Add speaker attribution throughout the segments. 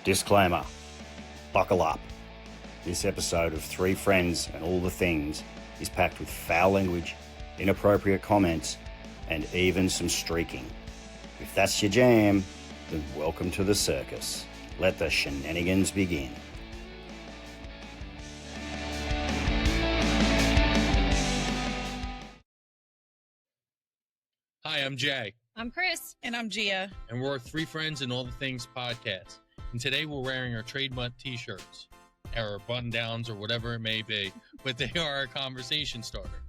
Speaker 1: Disclaimer, buckle up. This episode of Three Friends and All the Things is packed with foul language, inappropriate comments, and even some streaking. If that's your jam, then welcome to the circus. Let the shenanigans begin.
Speaker 2: Hi, I'm Jay.
Speaker 3: I'm Kris.
Speaker 4: And I'm Gia.
Speaker 2: And we're Three Friends and All the Things podcast. And today we're wearing our Trademutt t-shirts, or button-downs, or whatever it may be, but they are a conversation starter.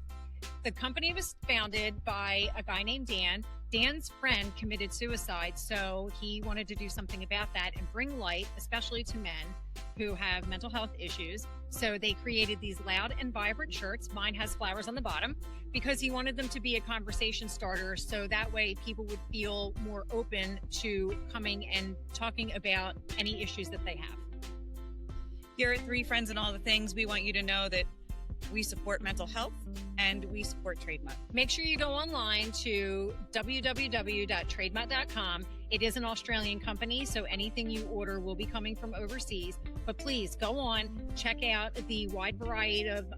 Speaker 3: The company was founded by a guy named Dan. Dan's friend committed suicide, so he wanted to do something about that and bring light, especially to men who have mental health issues. So they created these loud and vibrant shirts. Mine has flowers on the bottom because he wanted them to be a conversation starter. So that way people would feel more open to coming and talking about any issues that they have.
Speaker 4: Here at Three Friends and All the Things, we want you to know that we support mental health and we support Trademutt.
Speaker 3: Make sure you go online to www.trademutt.com. It is an Australian company, so anything you order will be coming from overseas. But please go on, check out the wide variety of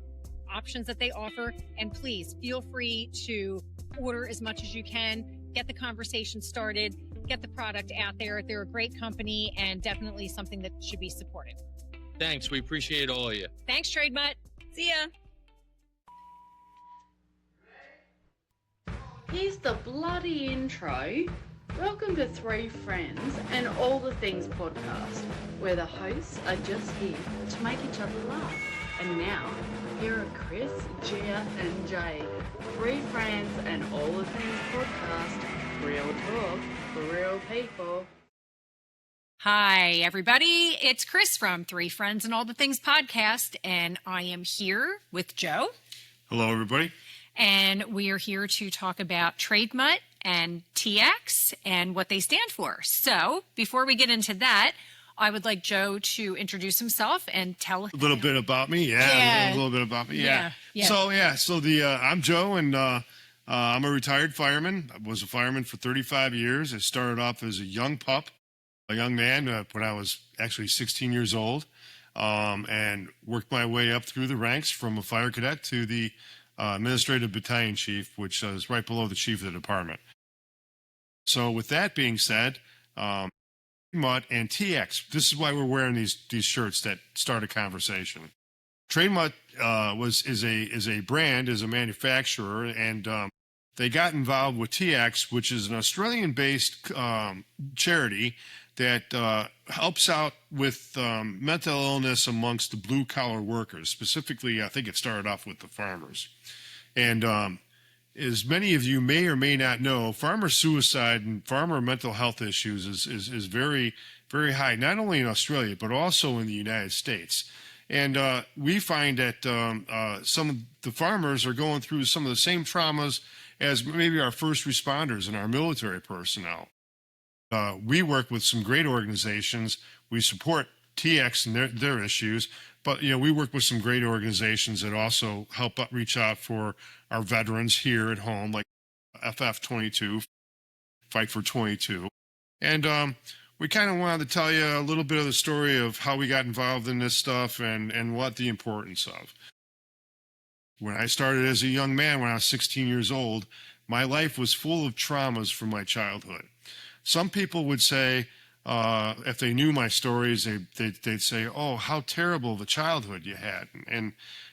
Speaker 3: options that they offer, and please feel free to order as much as you can. Get the conversation started, get the product out there. They're a great company and definitely something that should be supported.
Speaker 2: Thanks. We appreciate all of you.
Speaker 3: Thanks, Trademutt.
Speaker 4: See ya.
Speaker 5: Here's the bloody intro. Welcome to Three Friends and All the Things podcast, where the hosts are just here to make each other laugh. And now, here are Kris, Gia, and Jay. Three Friends and All the Things podcast. Real talk for real people.
Speaker 3: Hi, everybody. It's Kris from Three Friends and All the Things podcast, and I am here with Joe.
Speaker 6: Hello, everybody.
Speaker 3: And we are here to talk about Trademutt and T.I.A.C.S and what they stand for. So before we get into that, I would like Joe to introduce himself and tell
Speaker 6: a little bit about me. A little bit about me. So I'm Joe, and I'm a retired fireman. I was a fireman for 35 years. I started off as a young pup, a young man when I was actually 16 years old, and worked my way up through the ranks from a fire cadet to the administrative battalion chief, which is right below the chief of the department. So with that being said, Trademutt and T.I.A.C.S, this is why we're wearing these shirts that start a conversation. Trademutt is a brand, is a manufacturer, and they got involved with T.I.A.C S, which is an Australian-based charity that helps out with mental illness amongst the blue-collar workers. Specifically, I think it started off with the farmers. And as many of you may or may not know, farmer suicide and farmer mental health issues is very, very high, not only in Australia, but also in the United States. And we find that some of the farmers are going through some of the same traumas as maybe our first responders and our military personnel. We work with some great organizations. We support T.I.A.C S and their issues, but we work with some great organizations that also help reach out for our veterans here at home, like FF22, Fight for 22. And we kind of wanted to tell you a little bit of the story of how we got involved in this stuff and what the importance of. When I started as a young man, when I was 16 years old, my life was full of traumas from my childhood. Some people would say, if they knew my stories, they'd say, "Oh, how terrible of a childhood you had." And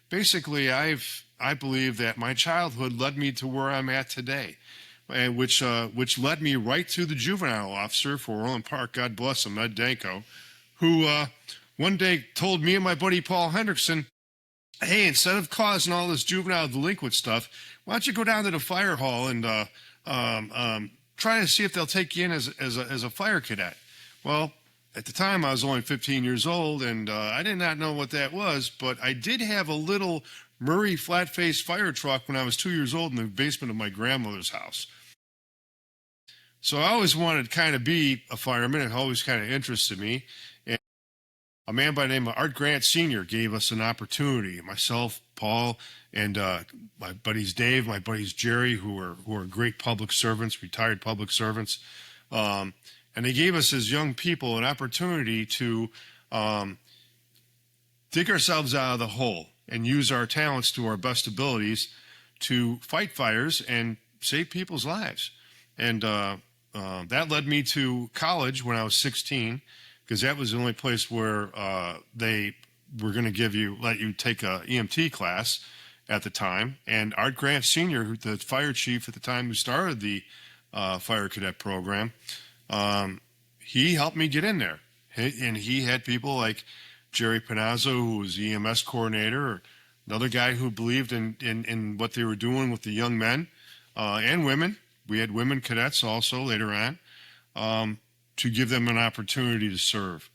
Speaker 6: basically, I believe that my childhood led me to where I'm at today, and which led me right to the juvenile officer for Orland Park, God bless him, Ed Danko, who one day told me and my buddy Paul Hendrickson, "Hey, instead of causing all this juvenile delinquent stuff, why don't you go down to the fire hall and try to see if they'll take you in as a fire cadet." Well, at the time I was only 15 years old, and I did not know what that was, but I did have a little Murray flat-face fire truck when I was 2 years old in the basement of my grandmother's house. So I always wanted to kind of be a fireman. It always kind of interested me. And a man by the name of Art Grant Sr. gave us an opportunity. Myself, Paul, and my buddies Dave, my buddies Jerry, who are great public servants, retired public servants, And they gave us as young people an opportunity to dig ourselves out of the hole and use our talents to our best abilities to fight fires and save people's lives. And that led me to college when I was 16, because that was the only place where they were going to let you take a EMT class at the time. And Art Grant Sr., the fire chief at the time who started the fire cadet program, he helped me get in there. And he had people like Jerry Panazzo, who was the EMS coordinator, or another guy who believed in what they were doing with the young men and women. We had women cadets also later on, to give them an opportunity to serve.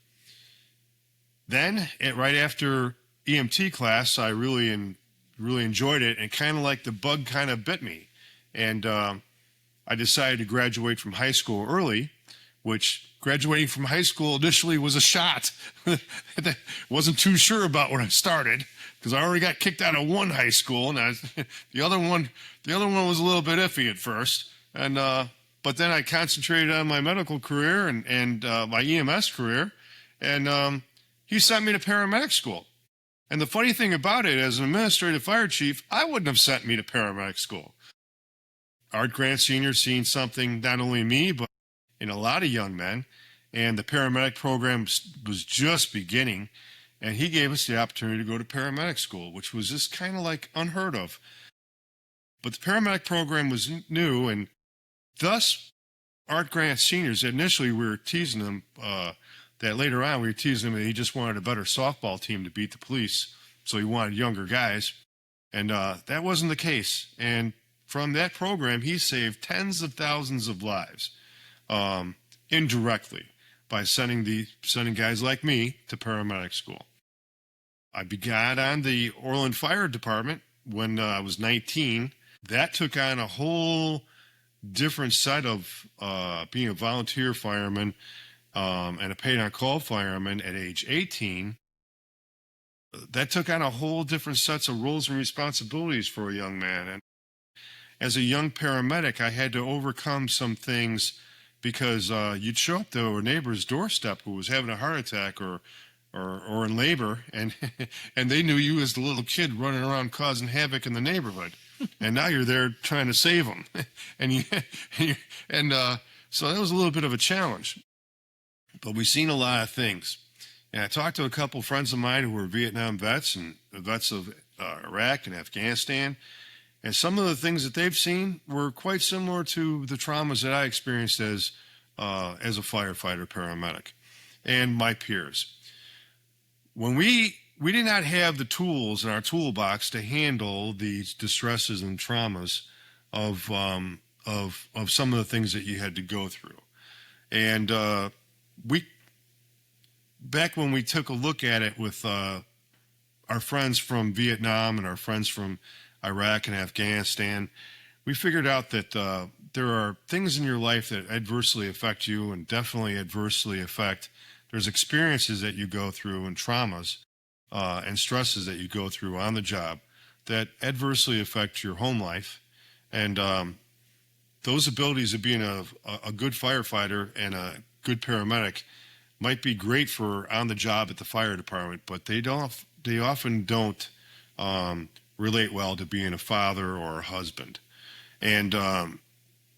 Speaker 6: Then, right after EMT class, I really enjoyed it, and kind of like the bug kind of bit me. And I decided to graduate from high school early, which graduating from high school initially was a shot. Wasn't too sure about when I started, because I already got kicked out of one high school, and the other one was a little bit iffy at first. And but then I concentrated on my medical career and my EMS career, and he sent me to paramedic school. And the funny thing about it, as an administrative fire chief, I wouldn't have sent me to paramedic school. Art Grant Sr. seen something not only in me, but in a lot of young men, and the paramedic program was just beginning, and he gave us the opportunity to go to paramedic school, which was just kind of like unheard of. But the paramedic program was new, and thus Art Grant Sr.'s, initially we were teasing him, that later on we were teasing him that he just wanted a better softball team to beat the police, so he wanted younger guys, and that wasn't the case. And from that program, he saved tens of thousands of lives, indirectly, by sending guys like me to paramedic school. I began on the Orland Fire Department when I was 19. That took on a whole different set of being a volunteer fireman and a paid-on-call fireman at age 18. That took on a whole different sets of roles and responsibilities for a young man. And as a young paramedic, I had to overcome some things, because you'd show up to a neighbor's doorstep who was having a heart attack or in labor, and and they knew you as the little kid running around causing havoc in the neighborhood, and now you're there trying to save them, so that was a little bit of a challenge. But we've seen a lot of things, and I talked to a couple friends of mine who were Vietnam vets and vets of Iraq and Afghanistan. And some of the things that they've seen were quite similar to the traumas that I experienced as a firefighter paramedic and my peers. When we did not have the tools in our toolbox to handle these distresses and traumas of some of the things that you had to go through. And back when we took a look at it with our friends from Vietnam and our friends from Iraq and Afghanistan, we figured out that there are things in your life that adversely affect you, and definitely adversely affect. There's experiences that you go through and traumas and stresses that you go through on the job that adversely affect your home life. And those abilities of being a good firefighter and a good paramedic might be great for on the job at the fire department, but they often don't relate well to being a father or a husband. And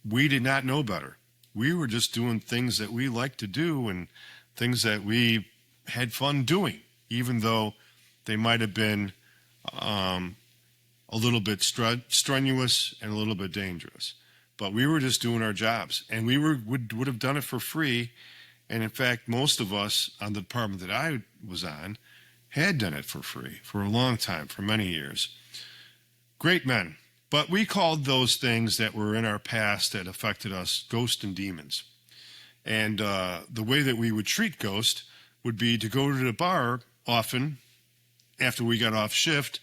Speaker 6: we did not know better. We were just doing things that we liked to do and things that we had fun doing, even though they might have been a little bit strenuous and a little bit dangerous. But we were just doing our jobs, and we would have done it for free. And in fact, most of us on the department that I was on had done it for free for a long time, for many years. Great men. But we called those things that were in our past that affected us ghosts and demons. And the way that we would treat ghosts would be to go to the bar often after we got off shift,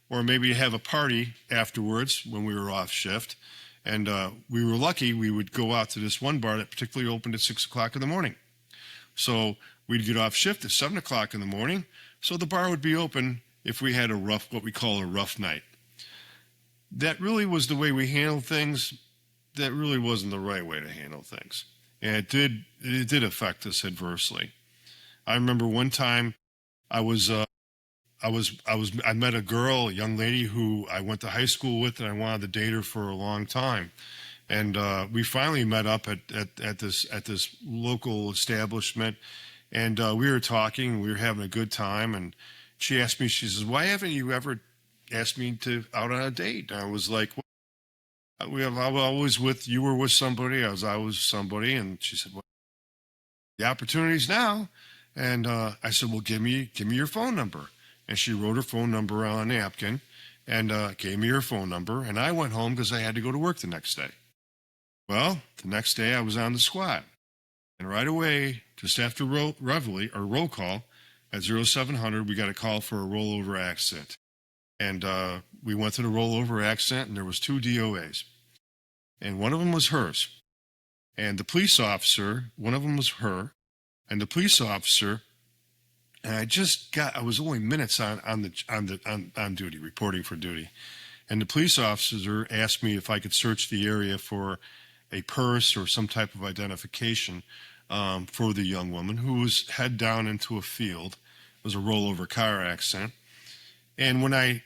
Speaker 6: or maybe have a party afterwards when we were off shift. And we were lucky, we would go out to this one bar that particularly opened at 6 o'clock in the morning. So we'd get off shift at 7 o'clock in the morning, so the bar would be open if we had what we call a rough night. That really was the way we handled things. That really wasn't the right way to handle things. And it did affect us adversely. I remember one time I met a girl, a young lady who I went to high school with, and I wanted to date her for a long time. And we finally met up at this local establishment, and we were talking. We were having a good time, and she asked me. She says, "Why haven't you ever asked me out on a date?" And I was like, I was with you were with somebody. I was somebody, and she said, "Well, the opportunity's now." And I said, "Well, give me your phone number." And she wrote her phone number on a napkin and gave me her phone number. And I went home because I had to go to work the next day. Well, the next day I was on the squad. And right away, just after roll call at 0700, we got a call for a rollover accident. And we went to the rollover accident, and there was 2 DOAs. And one of them was hers. And the police officer, one of them was her. And the police officer, and I was only minutes on duty, reporting for duty. And the police officer asked me if I could search the area for a purse or some type of identification for the young woman who was head down into a field. It was a rollover car accident. And when I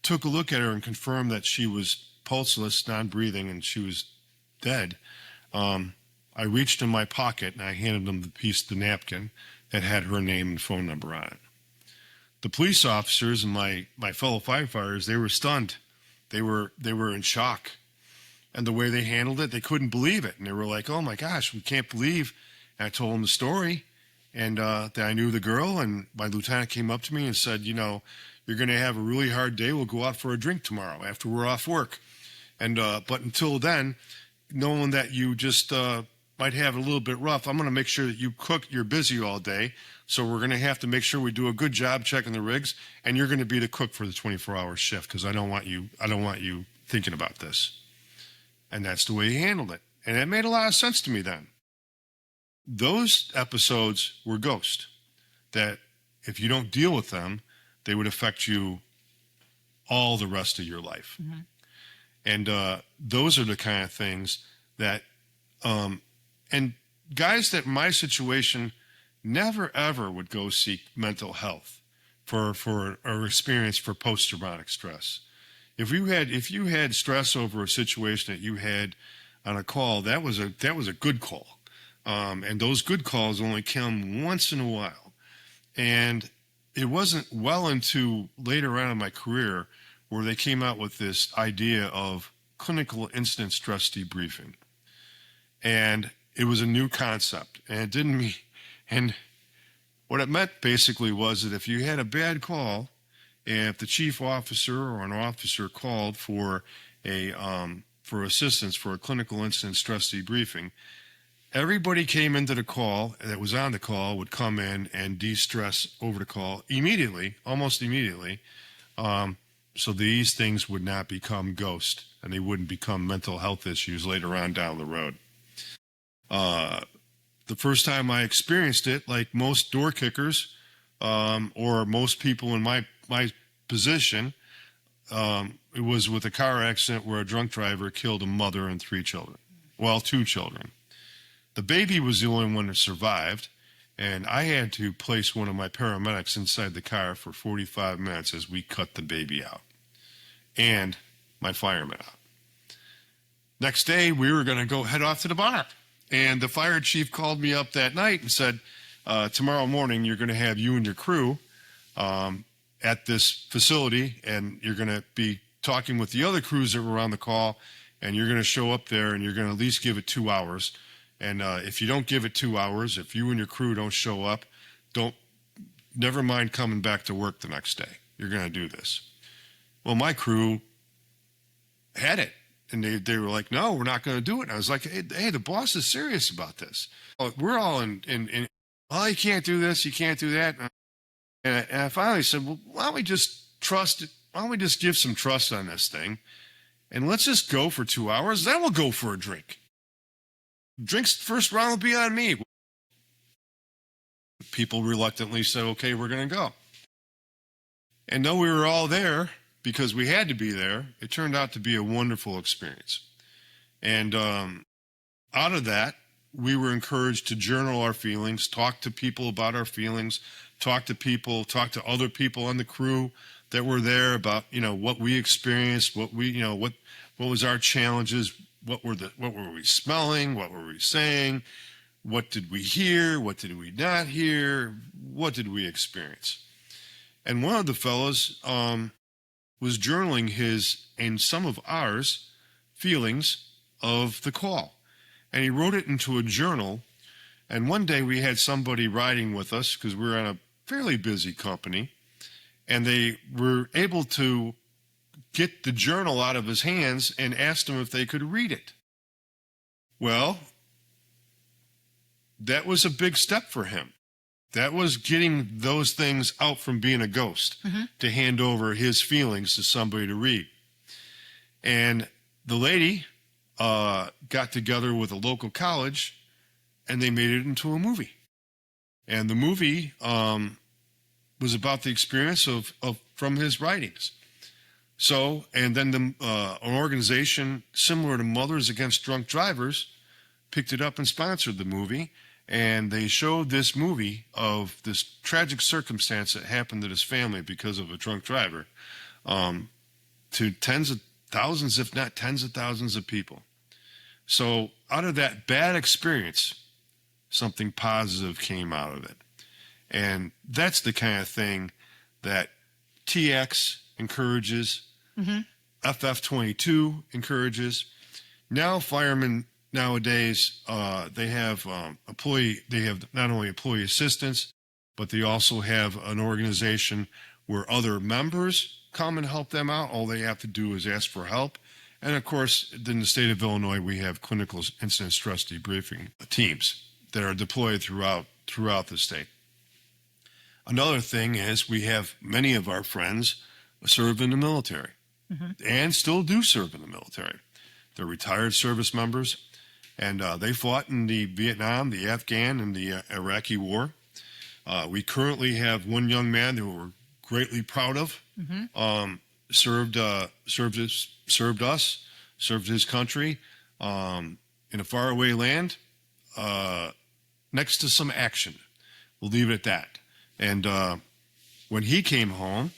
Speaker 6: took a look at her and confirmed that she was pulseless, non-breathing, and she was dead, I reached in my pocket and I handed them the napkin that had her name and phone number on it. The police officers and my fellow firefighters, they were stunned. They were in shock. And the way they handled it, they couldn't believe it. And they were like, "Oh my gosh, we can't believe." And I told them the story, and that I knew the girl, and my lieutenant came up to me and said, "You're going to have a really hard day. We'll go out for a drink tomorrow after we're off work. And but until then, knowing that you just might have it a little bit rough, I'm going to make sure that you cook. You're busy all day, so we're going to have to make sure we do a good job checking the rigs, and you're going to be the cook for the 24-hour shift because I don't want you thinking about this." And that's the way he handled it, and it made a lot of sense to me then. Those episodes were ghost, that if you don't deal with them, they would affect you all the rest of your life. Mm-hmm. And those are the kind of things that, and guys that in my situation never ever would go seek mental health for or experience for post-traumatic stress. If you had stress over a situation that you had on a call, that was a good call. And those good calls only come once in a while. And it wasn't well into later on in my career where they came out with this idea of clinical incident stress debriefing. And it was a new concept. And it didn't mean, and what it meant basically was that if you had a bad call, and if the chief officer or an officer called for assistance for a clinical incident stress debriefing, everybody came into the call that was on the call would come in and de-stress over the call immediately, almost immediately, so these things would not become ghost and they wouldn't become mental health issues later on down the road. The first time I experienced it, like most door kickers or most people in my position, it was with a car accident where a drunk driver killed a mother and 3 children. Well, 2 children. The baby was the only one that survived, and I had to place one of my paramedics inside the car for 45 minutes as we cut the baby out, and my fireman out. Next day, we were going to go head off to the bar, and the fire chief called me up that night and said, tomorrow morning you're going to have you and your crew at this facility, and you're going to be talking with the other crews that were on the call, and you're going to show up there, and you're going to at least give it 2 hours. And if you don't give it 2 hours, if you and your crew don't show up, never mind coming back to work the next day. You're going to do this. Well, my crew had it, and they were like, "No, we're not going to do it." And I was like, hey, the boss is serious about this. We're all in "Oh, you can't do this, you can't do that." And I finally said, "Well, why don't we just trust it? Why don't we just give some trust on this thing? And let's just go for 2 hours, then we'll go for a drink. Drinks first round will be on me." People reluctantly said, "Okay, we're going to go." And though we were all there because we had to be there, it turned out to be a wonderful experience. And out of that, we were encouraged to journal our feelings, talk to people about our feelings, talk to other people on the crew that were there about, what we experienced, what was our challenges, what were we smelling, what were we saying, what did we hear, what did we not hear, what did we experience. And one of the fellows was journaling his and some of ours feelings of the call. And he wrote it into a journal. And one day we had somebody riding with us because we were on a fairly busy company. And they were able to get the journal out of his hands and asked him if they could read it. Well, that was a big step for him. That was getting those things out from being a ghost to hand over his feelings to somebody to read. And the lady got together with a local college and they made it into a movie. And the movie was about the experience of from his writings. So, and then an organization similar to Mothers Against Drunk Drivers picked it up and sponsored the movie. And they showed this movie of this tragic circumstance that happened to this family because of a drunk driver to tens of thousands, if not tens of thousands of people. So out of that bad experience, something positive came out of it. And that's the kind of thing that T.I.A.C.S encourages, FF22 encourages. Now firemen nowadays, they have not only employee assistance, but they also have an organization where other members come and help them out. All they have to do is ask for help. And of course, in the state of Illinois, we have clinical incident stress debriefing teams that are deployed throughout the state. Another thing is we have many of our friends serve in the military and still do serve in the military. They're retired service members. And they fought in the Vietnam, the Afghan, and the Iraqi war. We currently have one young man who we're greatly proud of. Served us, served his country in a faraway land next to some action. We'll leave it at that. And when he came home,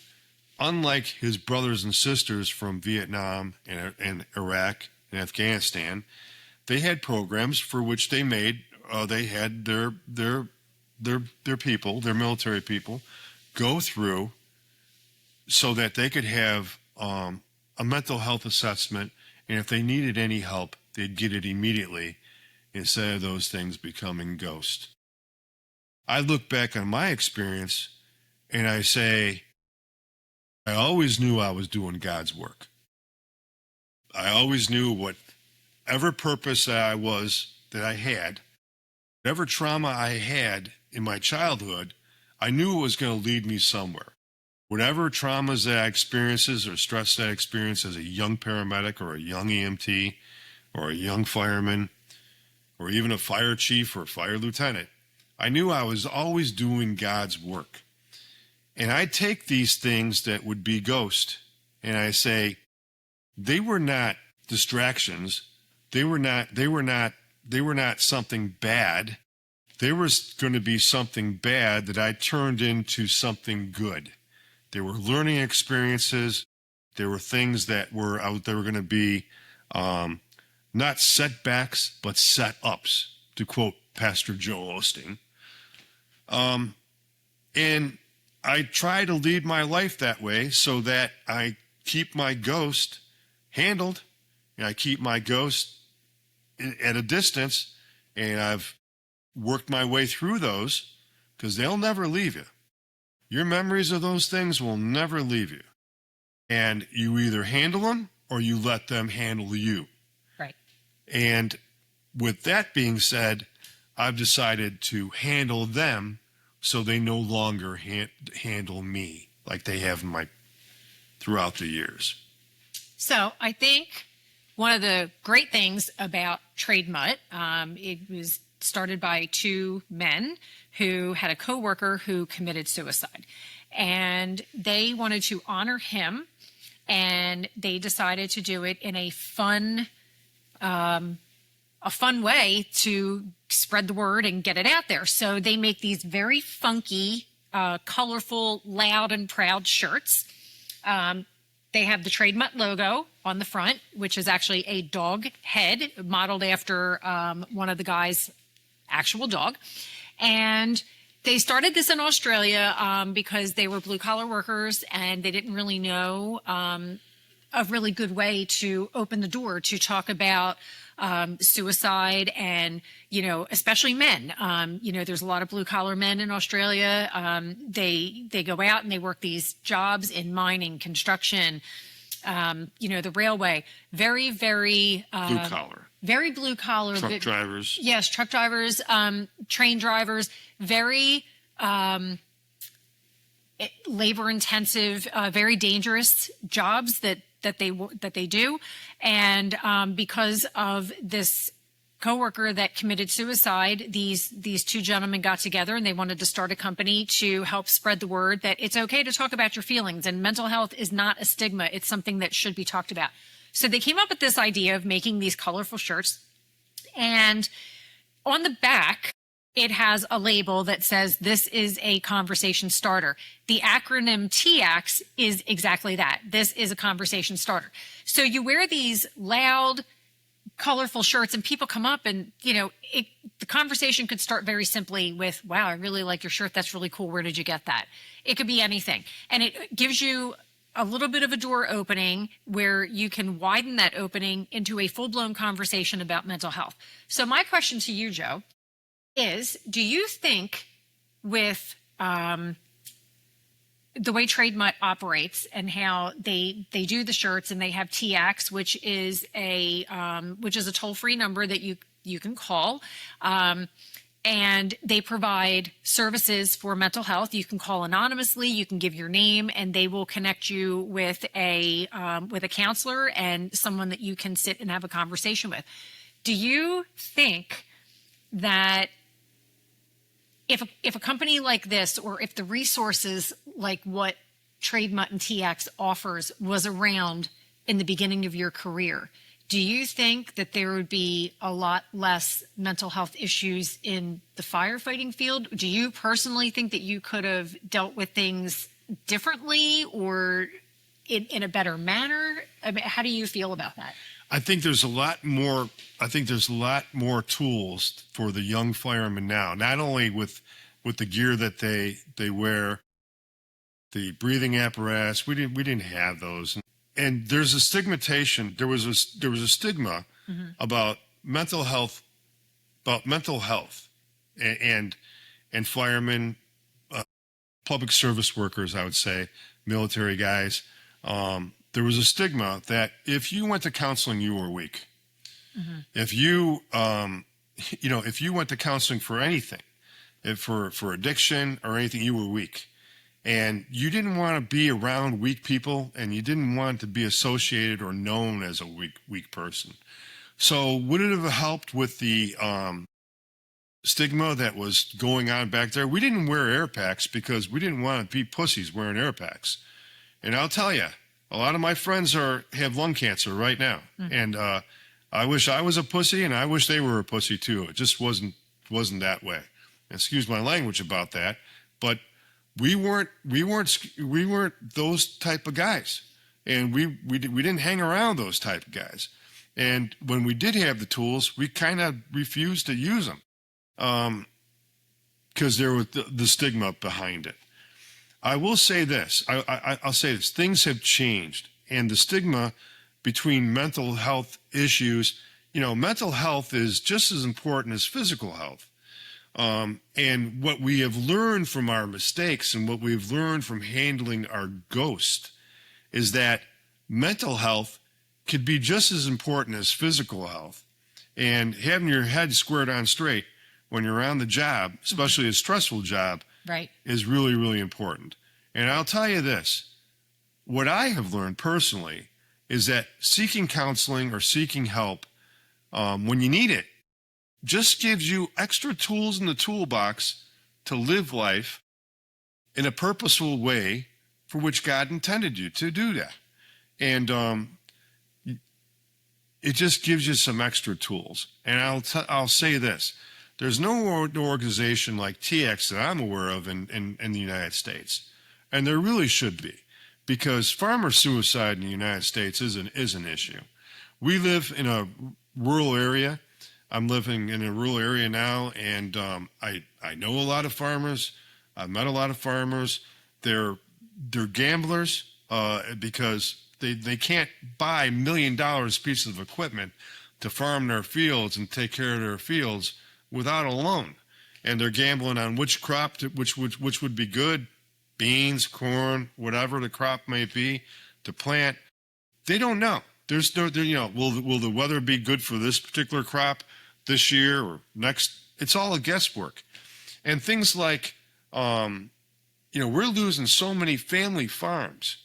Speaker 6: unlike his brothers and sisters from Vietnam and Iraq and Afghanistan, they had programs for which they had their people, their military people, go through so that they could have a mental health assessment, and if they needed any help, they'd get it immediately instead of those things becoming ghost. I look back on my experience and I say, I always knew I was doing God's work. I always knew whatever purpose that I had, whatever trauma I had in my childhood, I knew it was going to lead me somewhere. Whatever traumas that I experienced or stress that I experienced as a young paramedic or a young EMT or a young fireman or even a fire chief or fire lieutenant, I knew I was always doing God's work. And I take these things that would be ghost and I say, they were not distractions. They were not something bad. There was going to be something bad that I turned into something good. There were learning experiences. There were things that were going to be not setbacks, but set-ups, to quote Pastor Joel Osteen. And I try to lead my life that way so that I keep my ghost handled, and I keep my ghost at a distance, and I've worked my way through those because they'll never leave you. Your memories of those things will never leave you. And you either handle them or you let them handle you.
Speaker 3: Right.
Speaker 6: And with that being said, I've decided to handle them so they no longer handle me like they have throughout the years.
Speaker 3: So I think one of the great things about Trademutt, it was started by two men who had a coworker who committed suicide, and they wanted to honor him, and they decided to do it in a fun fun way to spread the word and get it out there. So they make these very funky, colorful, loud and proud shirts. They have the Trademutt logo on the front, which is actually a dog head modeled after one of the guys' actual dog. And they started this in Australia because they were blue-collar workers and they didn't really know a really good way to open the door to talk about suicide and, especially men. There's a lot of blue-collar men in Australia. They go out and they work these jobs in mining, construction, the railway. Very, very
Speaker 6: blue-collar.
Speaker 3: Very blue-collar.
Speaker 6: Truck drivers.
Speaker 3: Yes, truck drivers, train drivers, very labor-intensive, very dangerous jobs that they do. And because of this coworker that committed suicide, these two gentlemen got together and they wanted to start a company to help spread the word that it's okay to talk about your feelings, and mental health is not a stigma. It's something that should be talked about. So they came up with this idea of making these colorful shirts, and on the back, it has a label that says this is a conversation starter. The acronym T.I.A.C.S is exactly that. This is a conversation starter. So you wear these loud, colorful shirts and people come up and, the conversation could start very simply with, wow, I really like your shirt. That's really cool. Where did you get that? It could be anything. And it gives you a little bit of a door opening where you can widen that opening into a full-blown conversation about mental health. So my question to you, Joe, is, do you think with the way Trademutt operates and how they do the shirts, and they have T.I.A.C.S, which is a toll-free number that you can call, and they provide services for mental health. You can call anonymously, you can give your name, and they will connect you with a counselor and someone that you can sit and have a conversation with. Do you think that if a company like this, or if the resources like what Trademutt and T.I.A.C.S offers was around in the beginning of your career, do you think that there would be a lot less mental health issues in the firefighting field? Do you personally think that you could have dealt with things differently or in a better manner? I mean, how do you feel about that?
Speaker 6: I think there's a lot more. I think there's a lot more tools for the young firemen now. Not only with the gear that they wear, the breathing apparatus. We didn't have those, and there's a stigmatization. There was a stigma about mental health, and firemen, public service workers. I would say military guys. There was a stigma that if you went to counseling, you were weak. If you, if you went to counseling for anything, for addiction or anything, you were weak. And you didn't want to be around weak people, and you didn't want to be associated or known as a weak person. So would it have helped with the stigma that was going on back there? We didn't wear air packs because we didn't want to be pussies wearing air packs. And I'll tell you, a lot of my friends have lung cancer right now, and I wish I was a pussy, and I wish they were a pussy too. It just wasn't that way. Excuse my language about that, but we weren't those type of guys, and we didn't hang around those type of guys. And when we did have the tools, we kind of refused to use them because there was the stigma behind it. I will say this. I'll say this. Things have changed, and the stigma between mental health issues, mental health is just as important as physical health. And what we have learned from our mistakes and what we've learned from handling our ghost is that mental health could be just as important as physical health. And having your head squared on straight when you're on the job, especially a stressful job,
Speaker 3: right,
Speaker 6: is really, really important. And I'll tell you this, what I have learned personally is that seeking counseling or seeking help when you need it just gives you extra tools in the toolbox to live life in a purposeful way for which God intended you to do that. And it just gives you some extra tools. And I'll say this. There's no organization like T.I.A.C.S that I'm aware of in the United States. And there really should be, because farmer suicide in the United States is an issue. We live in a rural area. I'm living in a rural area now, and I know a lot of farmers. I've met a lot of farmers. They're gamblers because they can't buy $1 million pieces of equipment to farm their fields and take care of their fields without a loan. And they're gambling on which crop which would be good, beans, corn, whatever the crop may be, to plant. They don't know. There's no, will the weather be good for this particular crop this year or next? It's all a guesswork. And things like, we're losing so many family farms.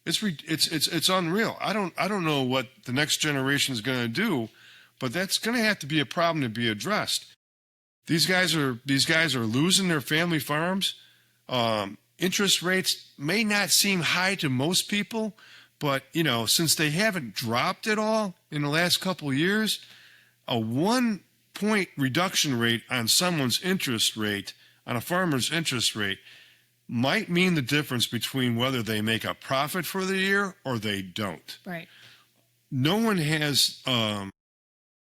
Speaker 6: It's unreal. I don't know what the next generation is going to do, but that's going to have to be a problem to be addressed. These guys are losing their family farms. Interest rates may not seem high to most people, but since they haven't dropped at all in the last couple of years, a 1-point reduction rate on someone's interest rate, on a farmer's interest rate, might mean the difference between whether they make a profit for the year or they don't.
Speaker 3: Right.
Speaker 6: No one has,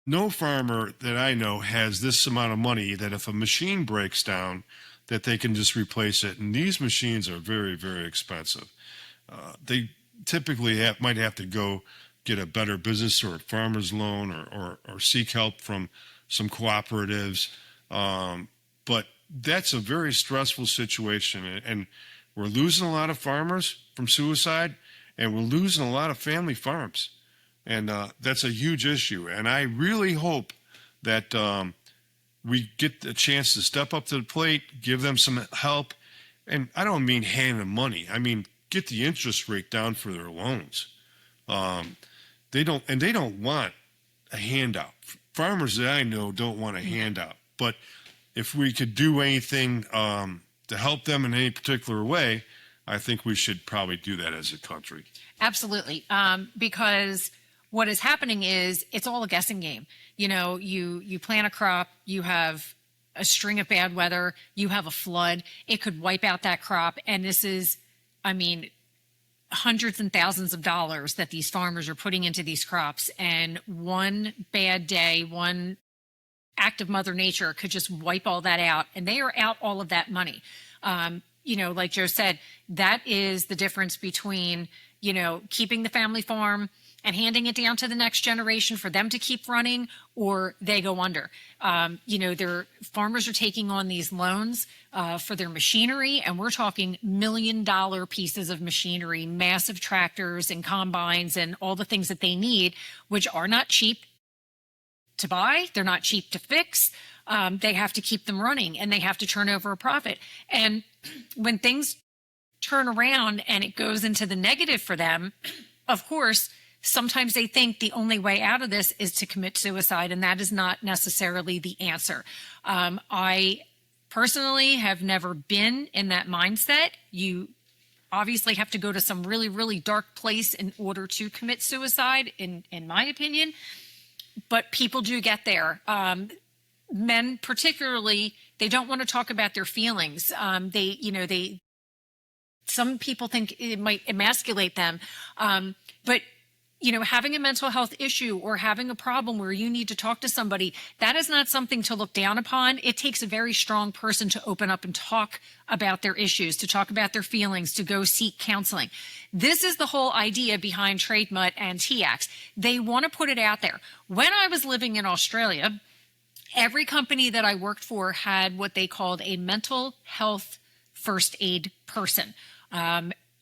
Speaker 6: no farmer that I know has this amount of money that if a machine breaks down, that they can just replace it. And these machines are very, very expensive. They typically might have to go get a better business or a farmer's loan or seek help from some cooperatives. But that's a very stressful situation, and we're losing a lot of farmers from suicide, and we're losing a lot of family farms, and that's a huge issue. And I really hope that we get a chance to step up to the plate, give them some help, and I don't mean hand them money. I mean get the interest rate down for their loans. They don't want a handout. Farmers that I know don't want a handout, but if we could do anything to help them in any particular way, I think we should probably do that as a country.
Speaker 3: Absolutely. Because what is happening is it's all a guessing game. You plant a crop, you have a string of bad weather, you have a flood, it could wipe out that crop. And this is, hundreds and thousands of dollars that these farmers are putting into these crops. And one bad day, one act of Mother Nature could just wipe all that out, and they are out all of that money. Like Joe said, that is the difference between, keeping the family farm and handing it down to the next generation for them to keep running, or they go under. Their farmers are taking on these loans for their machinery, and we're talking $1 million pieces of machinery, massive tractors and combines and all the things that they need, which are not cheap to buy. They're not cheap to fix. They have to keep them running, and they have to turn over a profit. And when things turn around and it goes into the negative for them, of course, sometimes they think the only way out of this is to commit suicide, and that is not necessarily the answer. I personally have never been in that mindset. You obviously have to go to some really, really dark place in order to commit suicide, in my opinion. But people do get there. Men particularly, they don't want to talk about their feelings. Some people think it might emasculate them. But having a mental health issue or having a problem where you need to talk to somebody, that is not something to look down upon. It takes a very strong person to open up and talk about their issues, to talk about their feelings, to go seek counseling. This is the whole idea behind Trademutt and T.I.A.C.S. They want to put it out there. When I was living in Australia, every company that I worked for had what they called a mental health first aid person.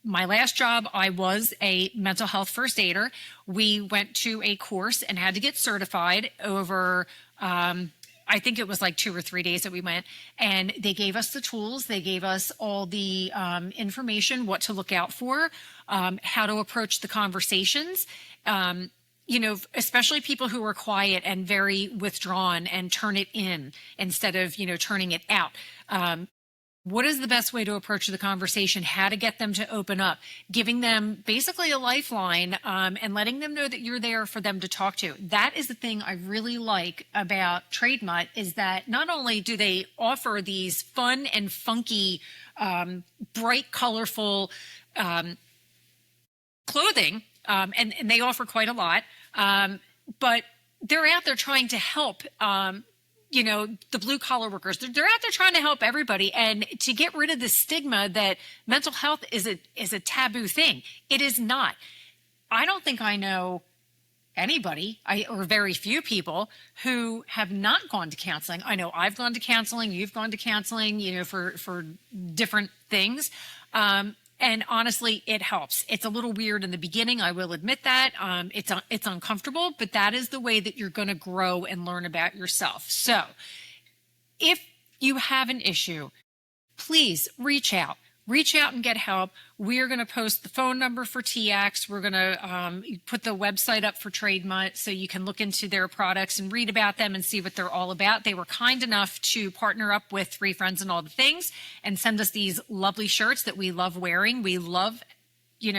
Speaker 3: My last job, I was a mental health first aider. We went to a course and had to get certified over, I think it was like 2 or 3 days that we went. And they gave us the tools. They gave us all the information, what to look out for, how to approach the conversations. Especially people who are quiet and very withdrawn and turn it in instead of, turning it out. what is the best way to approach the conversation, how to get them to open up, giving them basically a lifeline, and letting them know that you're there for them to talk to. That is the thing I really like about Trademutt, is that not only do they offer these fun and funky, bright, colorful clothing, and they offer quite a lot, but they're out there trying to help the blue collar workers. They're out there trying to help everybody, and to get rid of the stigma that mental health is a taboo thing. It is not. I don't think I know anybody, or very few people, who have not gone to counseling. I know I've gone to counseling, you've gone to counseling, for different things. And honestly, it helps. It's a little weird in the beginning, I will admit that. It's uncomfortable, but that is the way that you're going to grow and learn about yourself. So if you have an issue, please reach out. Reach out and get help. We're going to post the phone number for T.I.A.C.S. We're going to put the website up for Trademutt so you can look into their products and read about them and see what they're all about. They were kind enough to partner up with Three Friends and All the Things and send us these lovely shirts that we love wearing. We love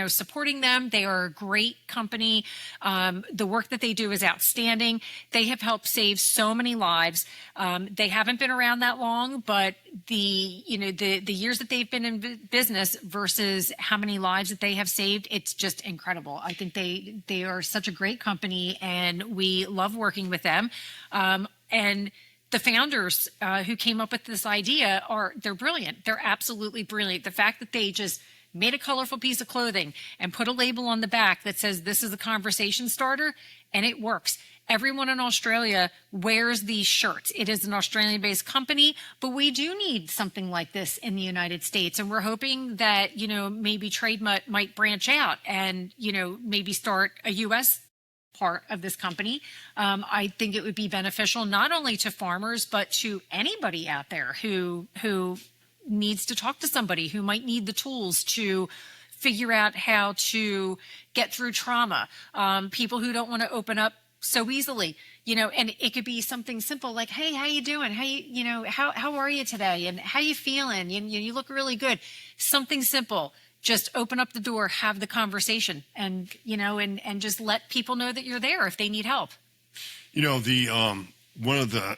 Speaker 3: supporting them. They are a great company. The work that they do is outstanding. They have helped save so many lives. They haven't been around that long, but the years that they've been in business versus how many lives that they have saved, it's just incredible. I think they are such a great company, and we love working with them. And the founders who came up with this idea they're brilliant. They're absolutely brilliant. The fact that they just made a colorful piece of clothing and put a label on the back that says this is a conversation starter, and it works. Everyone in Australia wears these shirts. It is an Australian-based company, but we do need something like this in the United States. And we're hoping that, maybe Trademutt might branch out and, maybe start a U.S. part of this company. I think it would be beneficial not only to farmers, but to anybody out there who needs to talk to somebody, who might need the tools to figure out how to get through trauma. People who don't want to open up so easily, and it could be something simple like, hey, how you doing? How are you today? And how you feeling? You look really good. Something simple. Just open up the door, have the conversation, and just let people know that you're there if they need help.
Speaker 6: One of the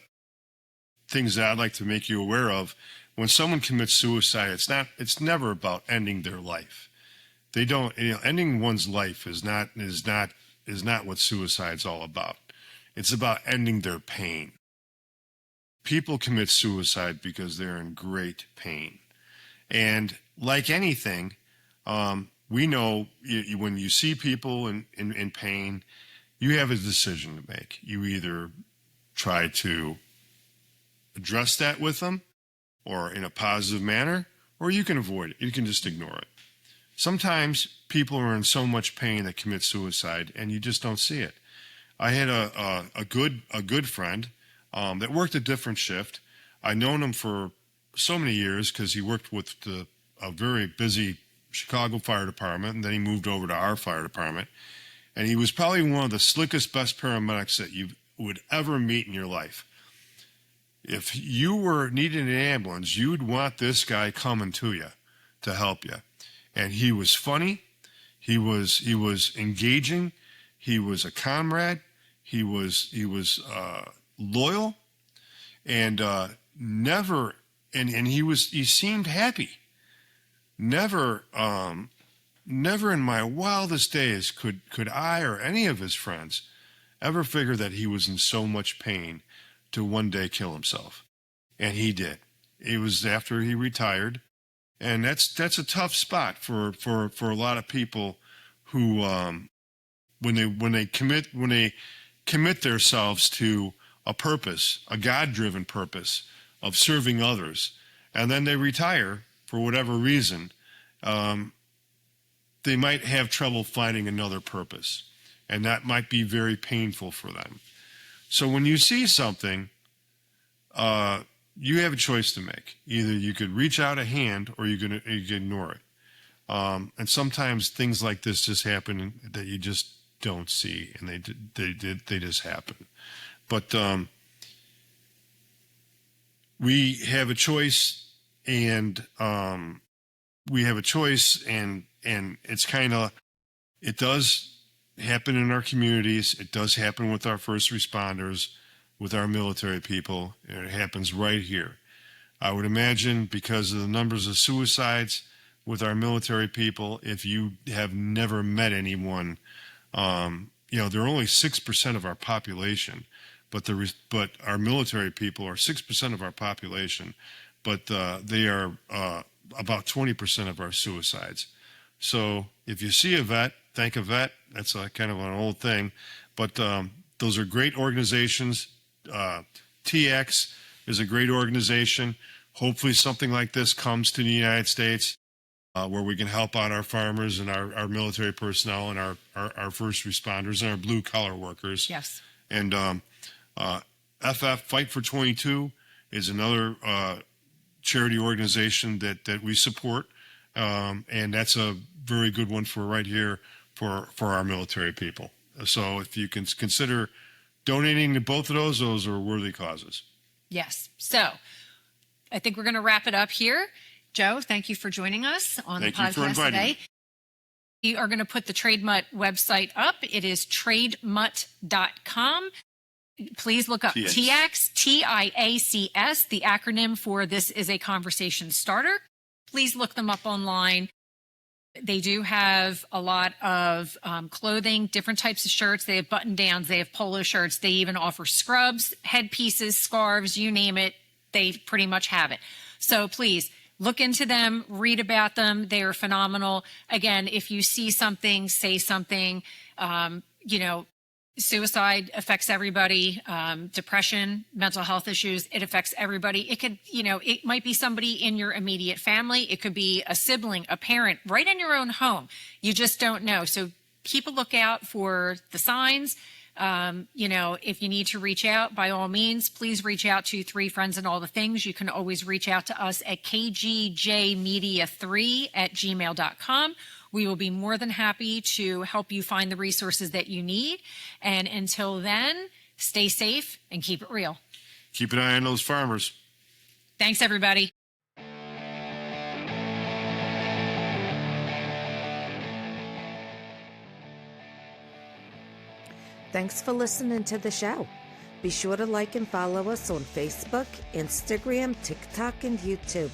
Speaker 6: things that I'd like to make you aware of, when someone commits suicide, it's never about ending their life. They don't, ending one's life is not what suicide's all about. It's about ending their pain. People commit suicide because they're in great pain. And like anything, we know when you see people in pain, you have a decision to make. You either try to address that with them, or in a positive manner, or you can avoid it. You can just ignore it. Sometimes people are in so much pain that commit suicide, and you just don't see it. I had a good friend that worked a different shift. I'd known him for so many years because he worked with a very busy Chicago Fire Department, and then he moved over to our fire department. And he was probably one of the slickest, best paramedics that you would ever meet in your life. If you were needing an ambulance, you'd want this guy coming to you to help you. And he was funny. He was engaging. He was a comrade. He was loyal, and he seemed happy. Never in my wildest days could I or any of his friends ever figure that he was in so much pain to one day kill himself. And he did. It was after he retired. And that's a tough spot for a lot of people who, when they commit themselves to a purpose, a God-driven purpose of serving others, and then they retire for whatever reason, they might have trouble finding another purpose. And that might be very painful for them. So when you see something, you have a choice to make. Either you could reach out a hand, or you can ignore it. And sometimes things like this just happen that you just don't see, and they just happen. But we have a choice and we have a choice, and it's kind of, it does happen in our communities. It does happen with our first responders, with our military people, and it happens right here. I would imagine because of the numbers of suicides with our military people, if you have never met anyone, they're only 6% of our population, but our military people are 6% of our population, but they are about 20% of our suicides. So if you see a vet, thank a vet. That's a kind of an old thing, but those are great organizations. T.I.A.C.S is a great organization. Hopefully something like this comes to the United States where we can help out our farmers and our military personnel and our first responders and our blue collar workers.
Speaker 7: Yes.
Speaker 6: And FF Fight for 22 is another charity organization that we support. And that's a very good one for right here for our military people. So if you can consider donating to both of those are worthy causes.
Speaker 7: Yes. So I think we're going to wrap it up here. Joe, thank you for joining us on the podcast today. We are going to put the Trademutt website up. It is trademutt.com. Please look up T.I.A.C.S, T-I-A-C-S, the acronym for This Is a Conversation Starter. Please look them up online. They do have a lot of clothing, different types of shirts. They have button downs. They have polo shirts. They even offer scrubs, headpieces, scarves, you name it. They pretty much have it. So please look into them, read about them. They are phenomenal. Again, if you see something, say something. Suicide affects everybody. Depression, mental health issues, it affects everybody. It could, it might be somebody in your immediate family. It could be a sibling, a parent, right in your own home. You just don't know. So keep a lookout for the signs. If you need to reach out, by all means, please reach out to Three Friends and All the Things. You can always reach out to us at kgjmedia3@gmail.com. We will be more than happy to help you find the resources that you need. And until then, stay safe and keep it real.
Speaker 6: Keep an eye on those farmers.
Speaker 7: Thanks, everybody.
Speaker 8: Thanks for listening to the show. Be sure to like and follow us on Facebook, Instagram, TikTok, and YouTube.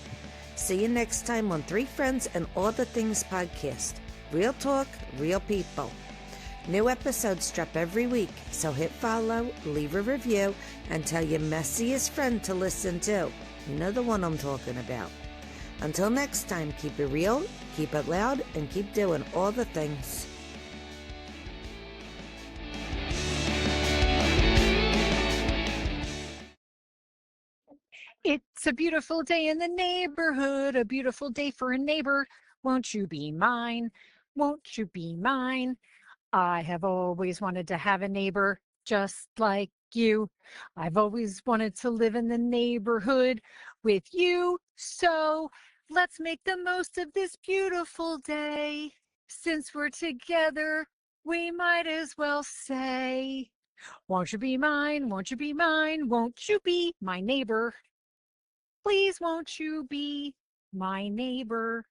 Speaker 8: See you next time on Three Friends and All the Things podcast. Real talk, real people. New episodes drop every week, so hit follow, leave a review, and tell your messiest friend to listen to. You know the one I'm talking about. Until next time, keep it real, keep it loud, and keep doing all the things.
Speaker 3: It's a beautiful day in the neighborhood, a beautiful day for a neighbor. Won't you be mine? Won't you be mine? I have always wanted to have a neighbor just like you. I've always wanted to live in the neighborhood with you. So let's make the most of this beautiful day. Since we're together, we might as well say, won't you be mine? Won't you be mine? Won't you be my neighbor? Please, won't you be my neighbor?